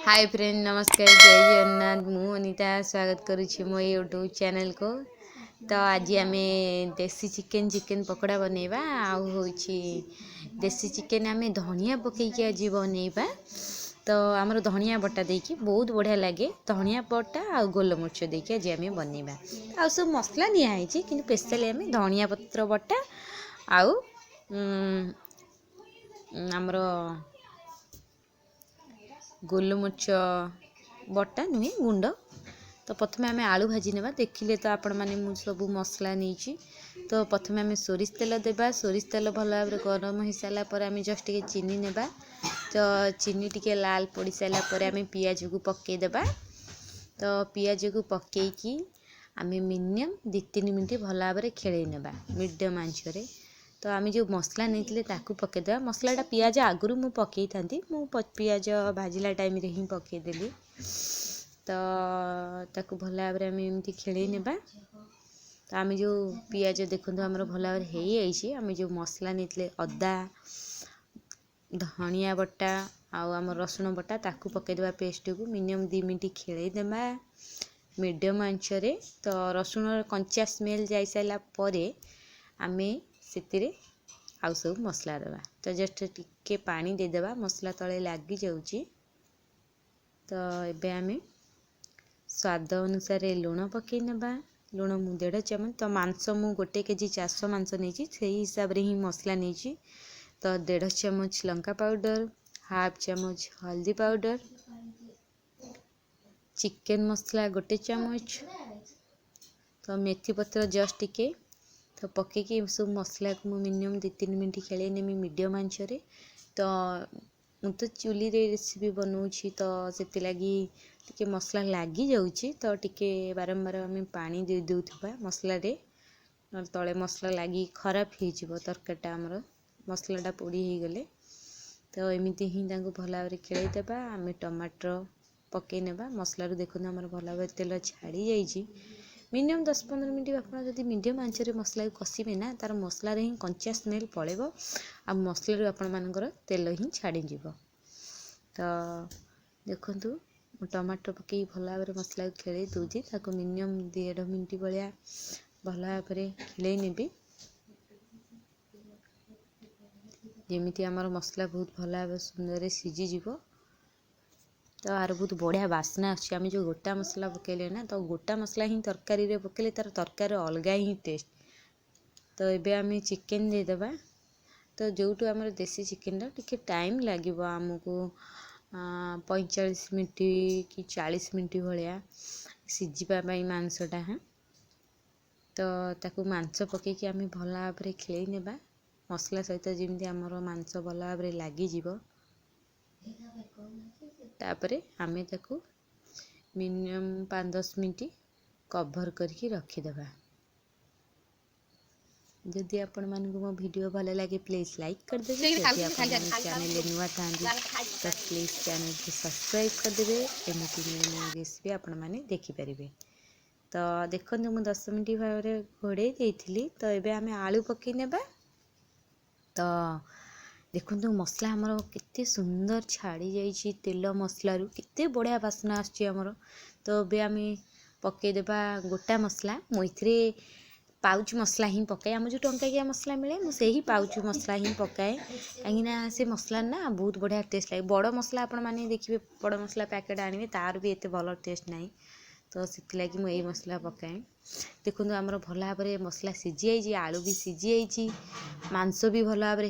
Hi friend, नमस्कार, जय जगन्नाथ। मु अनिता स्वागत करुँची मो यूट्यूब चैनल को। तो आज आम देसी चिकेन पकोड़ा बनैबा आउ होची देसी चिकेन आम धनिया पकईकी आज बनैबा। तो आमर धनिया बटा देकी बहुत बढ़िया लगे। धनिया बटा आ गोलमरिच देकी आज आम बनैबा। आ सब मसला नियाई कि स्पेशली आम धनिया पत्र बटा आउ आमर गोलमरिच बटा नुहे गुंड। तो प्रथम आम आलू भाजी नेबा। देखिले तो आपण माने मु सब मसला नहीं। तो प्रथम आम सोरिष तेल देबा। सोरिष तेल भल भाव गरम हो सारा पर आम जस्ट टिके चीनी नेबा। तो चीनी टिके लाल पड़ सारा पर आम पियाज को पकई देबा। तो पियाज को पकईकी आम मिनिमम 2-3 मिनट भल भाव खेल नेबा मीडियम आंच रे। तो आम जो मसला नहीं ताकू पकईदेवा। मसलाटा पियाज आगुरी मु पकई था पियाज भाजिला टाइम रे ही पकईदेली। तो ताकू भल भाव आम एमती खेल नेबा। तो आम जो पियाज देखो आमर भल भाव हो आम जो मसला नहीं अदा धनिया बटा आम रसुण बटा ताकू पकईदेवा पेस्ट को मिनिमम 2 मिनट खेलदेवा मीडियम आंच रे। तो रसुण कंचा स्मेल जाई सारा परे आमे सेतिरे आउ सब मसला देवा। तो जस्ट टिके पानी देदेवा मसला तले लगी जाउची। तो एबे आमे स्वाद अनुसार लुण पकई नेबा। लुण मु 1.5 चमच। तो मांस मु 1 केजी 400 मांस नहीं से हिसाब रे ही मसला नहीं। तो 1.5 चमच लंका पाउडर, हाफ चमच हल्दी पाउडर, चिकेन मसला 1 चमच। तो मेथी पत्र जस्ट टिके तो पकईकी सब मसला को मिनिमम 2-3 मिनट खेल नेमी मीडियम आंच रे। तो मु तो चुली रे रेसिपी बनाऊँगी तो से लगी टिके मसला लगी जाऊँगी। तो टिके बारंबार आम पानी दे दूथबा मसला रे तले मसला लगी खराब हो तरकारीटा आमर मसलाटा पोड़ी हो गले। तो एमती ही भल भाव खेलदेवा। आम टमाटर पकई नेबा। मसला देखो आमर भल भाव तेल छाड़ी जाइए। मिनिमम 10-15 मिनट आप जब मीडियम आंच रे मसला को कषिबे ना तार मसला रे ही कंचा स्मेल पड़ेबो आ मसला आपण मानकर तेल ही छाड़ी जीवो। तो देखंतु टमाटर पकई भल भाव मसला को खेल दूची ताको मिनिमम 1.5 मिनट भाया भल भाव खेल नेबी जेमिति आमर मसला बहुत भल भाव सुंदर सीझीज। तो आर बहुत बढ़िया बास्ना आम जो गोटा मसला पकईले ना तो गोटा मसला ही तरकारी रे पकईले तार तरकारी अलग ही टेस्ट। तो एबे आम चिकेन देदेबा। तो जोटू आमर देसी चिकेन टिके टाइम लगे आमको 45 मिनट कि 40 मिनट भाया सीझापी मांसटा। हाँ तो ताकू मांस पकईकी आम भल भाव खेल नेबा मसला सहित जमी आमर मांस भल भाव लगिज। तापरे आमे ताकू मिनिमम 5-10 मिनट कवर करके रखीदेवा। जदि आपण मानक मो वीडियो भल लगे प्लीज लाइक करदेवे। जदि आपण चैनल नुआ था तो प्लीज चैनल को सब्सक्राइब करदेवे। एमती न्यू रेसिपी आपण माने देखि परिबे। तो देखो मु 10 मिनट भाव घोड़े देइथिली। तो एबे आमे आलू पकई नेबा। तो देखो मसला आमर केते सुंदर छाड़ी जाइए तेल मसलू केते बढ़िया बास्ना आमर। तो ଏବେ आमे पकईदेवा गोटा मसला। मुझे पाउच मसला ही पकाए आम जो टंकाकिया मसला मिले मुझे ही पाउच मसला ही पकाए कहीं से मसला ना बहुत बढ़िया टेस्ट लगे। बड़ मसला आपण मैंने देखिए बड़ मसला पैकेट आने तार भी एत भल टेस्ट ना। तो से लगी मुझे मसला पकाए। देखो आमर भल भाव मसला सीझी आलू भी सीझी मांस भी भल भाव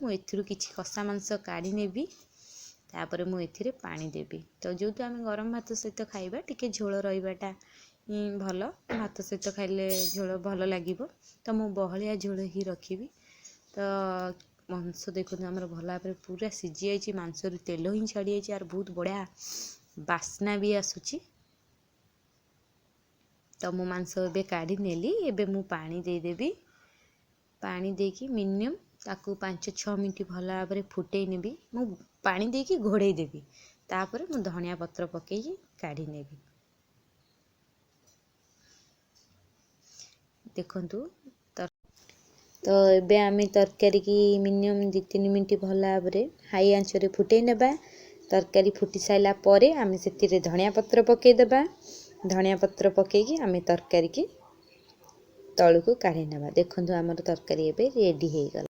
मुझे किसी कषा मांस काढ़ी नेबी। तापर मुझे पानी देवी। तो जो आम गरम भात सहित खाइबा टिके झोल रहीबाटा भल भात सहित खाइले झोल भल लगे। तो मु बहलिया झोल ही रखी। तो मांस देखो आमर भल भाव पूरा सीझी मांस तेल ही छाड़ी आर बहुत बढ़िया बास्ना भी आसूची। तो मु मांस एबे काढ़ी नेली। एबे मु पानी देदेवी। पानी देकी मिनिमम ताकू 5-6 मिनट भल भाव फुटई नेबी। मु पानी देकी घोड़े देवी। तापर मु धनिया पत्र पकईकी काढ़ी नेबी। देखंतु तो एबे आमे तरकारी की मिनिमम 2-3 मिनट भल भाव हाई आंच रे फुटई नेबा। तरकारी फुटी साइला परे आमे सेतिरे धनिया पत्र पके देबा। धनिया पत्र पकेकी आमे तरकारी की तळको काढी नेबा। देखंतु हमर तरकारी एबे रेडी हे गला।